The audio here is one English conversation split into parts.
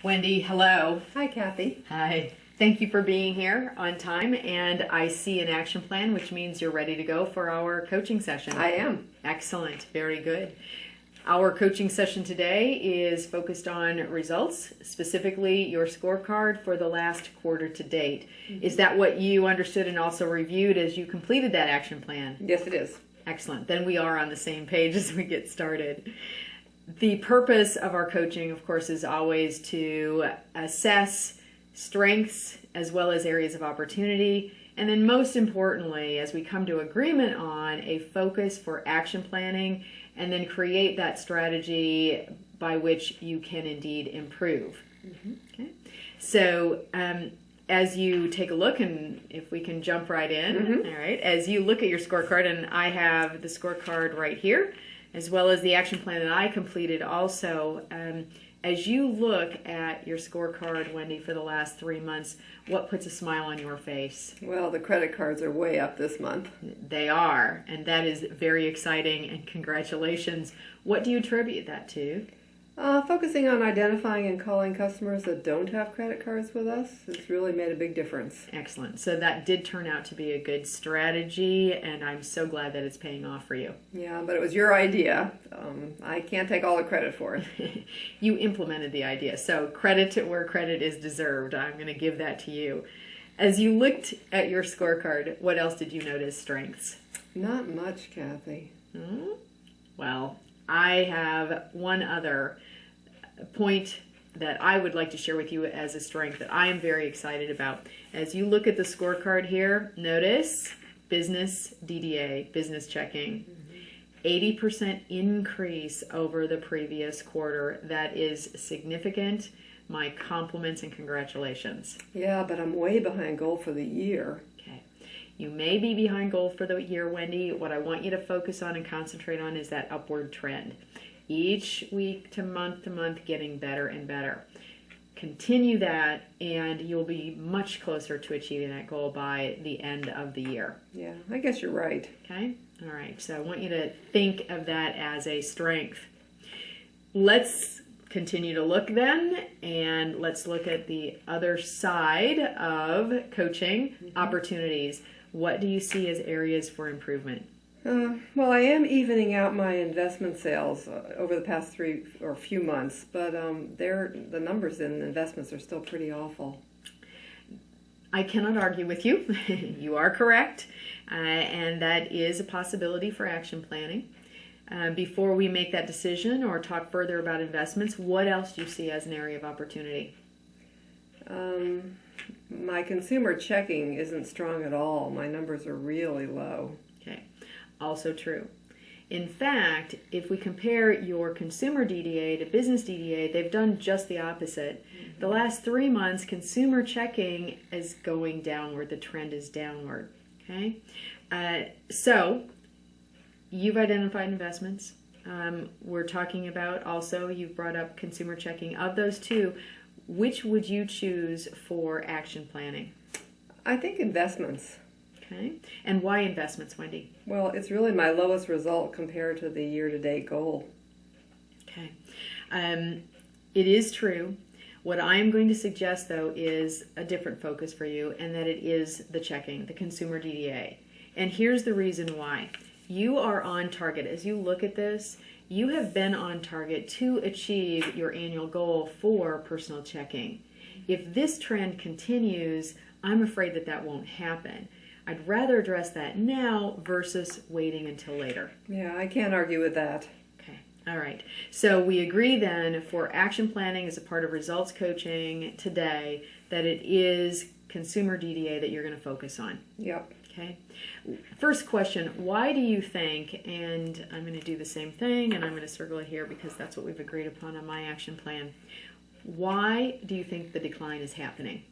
Wendy, hello. Hi, Kathy. Hi. Thank you for being here on time. And I see an action plan, which means you're ready to go for our coaching session. I am. Excellent. Very good. Our coaching session today is focused on results, specifically your scorecard for the last quarter to date. Mm-hmm. Is that what you understood and also reviewed as you completed that action plan? Yes, it is. Excellent. Then we are on the same page as we get started. The purpose of our coaching, of course, is always to assess strengths as well as areas of opportunity. And then most importantly, as we come to agreement on a focus for action planning and then create that strategy by which you can indeed improve. Mm-hmm. Okay. So as you take a look, and if we can jump right in, mm-hmm. All right, as you look at your scorecard, and I have the scorecard right here, as well as the action plan that I completed also. As you look at your scorecard, Wendy, for the last 3 months, what puts a smile on your face? Well, the credit cards are way up this month. They are, and that is very exciting, and congratulations. What do you attribute that to? Focusing on identifying and calling customers that don't have credit cards with us has really made a big difference. Excellent. So that did turn out to be a good strategy, and I'm so glad that it's paying off for you. Yeah, but it was your idea. I can't take all the credit for it. You implemented the idea, so credit where credit is deserved. I'm going to give that to you. As you looked at your scorecard, what else did you notice strengths? Not much, Kathy. Well, I have one other point that I would like to share with you as a strength that I am very excited about. As you look at the scorecard here, notice business DDA, business checking. 80% increase over the previous quarter. That is significant. My compliments and congratulations. Yeah, but I'm way behind goal for the year. Okay. You may be behind goal for the year, Wendy. What I want you to focus on and concentrate on is that upward trend. Each week to month getting better and better. Continue that and you'll be much closer to achieving that goal by the end of the year. Yeah, I guess you're right. Okay? All right. So I want you to think of that as a strength. Let's continue to look then, and let's look at the other side of coaching, opportunities. What do you see as areas for improvement? Well, I am evening out my investment sales over the past few months, but the numbers in investments are still pretty awful. I cannot argue with you. You are correct, and that is a possibility for action planning. Before we make that decision or talk further about investments, what else do you see as an area of opportunity? My consumer checking isn't strong at all. My numbers are really low. Okay, also true. In fact, if we compare your consumer DDA to business DDA, they've done just the opposite. Mm-hmm. The last 3 months, consumer checking is going downward. The trend is downward. Okay, so you've identified investments. We're talking about also, you've brought up consumer checking. Of those two, which would you choose for action planning? I think investments. Okay. And why investments, Wendy? Well, it's really my lowest result compared to the year-to-date goal. Okay. It is true. What I am going to suggest, though, is a different focus for you, and that it is the checking, the consumer DDA. And here's the reason why. You are on target. As you look at this, you have been on target to achieve your annual goal for personal checking. If this trend continues, I'm afraid that that won't happen. I'd rather address that now versus waiting until later. Yeah, I can't argue with that. Okay, all right. So we agree then for action planning as a part of results coaching today that it is consumer DDA that you're going to focus on. Yep. Okay. First question, why do you think, and I'm going to do the same thing and I'm going to circle it here because that's what we've agreed upon on my action plan. Why do you think the decline is happening?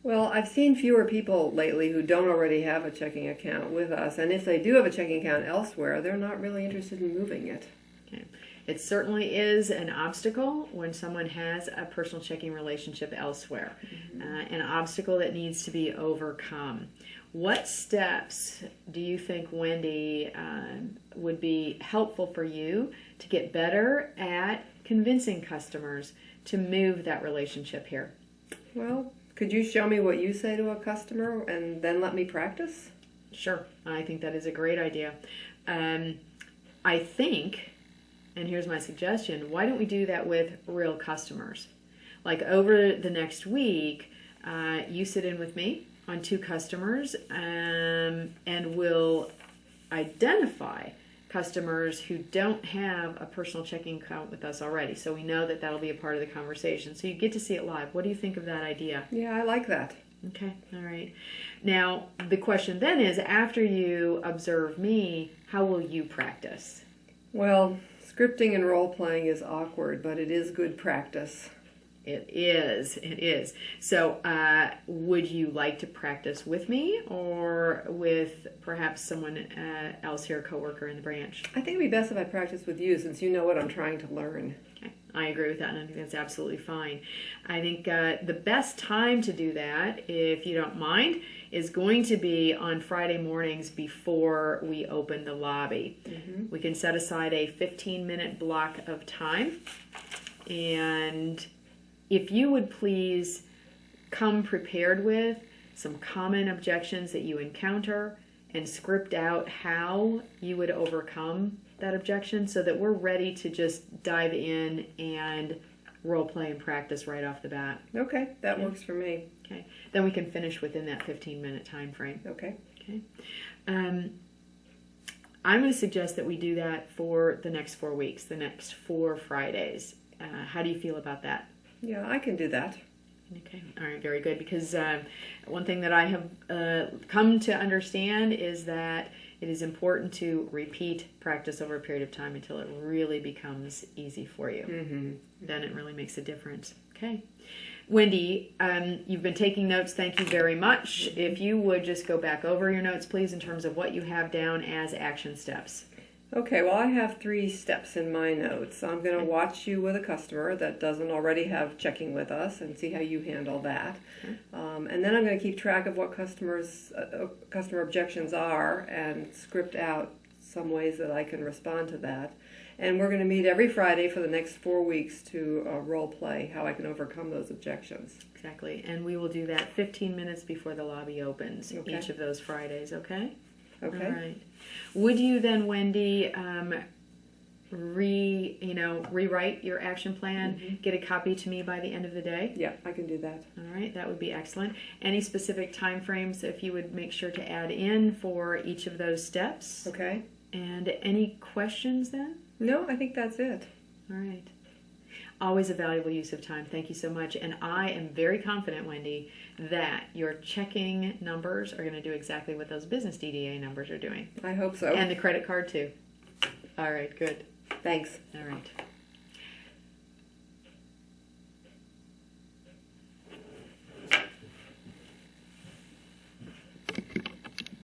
Well, I've seen fewer people lately who don't already have a checking account with us, and if they do have a checking account elsewhere, they're not really interested in moving it. Okay. It certainly is an obstacle when someone has a personal checking relationship elsewhere, an obstacle that needs to be overcome. What steps do you think, Wendy, would be helpful for you to get better at convincing customers to move that relationship here? Well, could you show me what you say to a customer and then let me practice? Sure, I think that is a great idea. I think, and here's my suggestion, why don't we do that with real customers? Like over the next week, you sit in with me on 2 customers, and we'll identify customers who don't have a personal checking account with us already. So we know that that'll be a part of the conversation. So you get to see it live. What do you think of that idea? Yeah, I like that. Okay, all right. Now, the question then is, after you observe me, how will you practice? Well, scripting and role playing is awkward, but it is good practice. It is. So, would you like to practice with me or with perhaps someone else here, a coworker in the branch? I think it'd be best if I practice with you since you know what I'm trying to learn. Okay. I agree with that, and I think that's absolutely fine. I think the best time to do that, if you don't mind, is going to be on Friday mornings before we open the lobby. Mm-hmm. We can set aside a 15-minute block of time, and if you would please come prepared with some common objections that you encounter and script out how you would overcome that objection so that we're ready to just dive in and role play and practice right off the bat. Okay, that works for me. Okay. Then we can finish within that 15-minute time frame. Okay. Okay. I'm going to suggest that we do that for the next 4 weeks, the next 4 Fridays. How do you feel about that? Yeah, I can do that. Okay, all right, very good. Because one thing that I have come to understand is that it is important to repeat practice over a period of time until it really becomes easy for you. Mm-hmm. Then it really makes a difference. Okay. Wendy, you've been taking notes. Thank you very much. If you would just go back over your notes, please, in terms of what you have down as action steps. Okay, well, I have 3 steps in my notes. I'm going to watch you with a customer that doesn't already have checking with us and see how you handle that. And then I'm going to keep track of what customer objections are and script out some ways that I can respond to that. And we're going to meet every Friday for the next 4 weeks to role play how I can overcome those objections. Exactly. And we will do that 15 minutes before the lobby opens each of those Fridays, okay? Okay. All right. Would you then, Wendy, rewrite your action plan, get a copy to me by the end of the day? Yeah, I can do that. All right, that would be excellent. Any specific time frames, if you would make sure to add in for each of those steps? Okay. And any questions then? No, I think that's it. All right. Always a valuable use of time. Thank you so much. And I am very confident, Wendy, that your checking numbers are going to do exactly what those business DDA numbers are doing. I hope so. And the credit card, too. All right, good. Thanks. All right.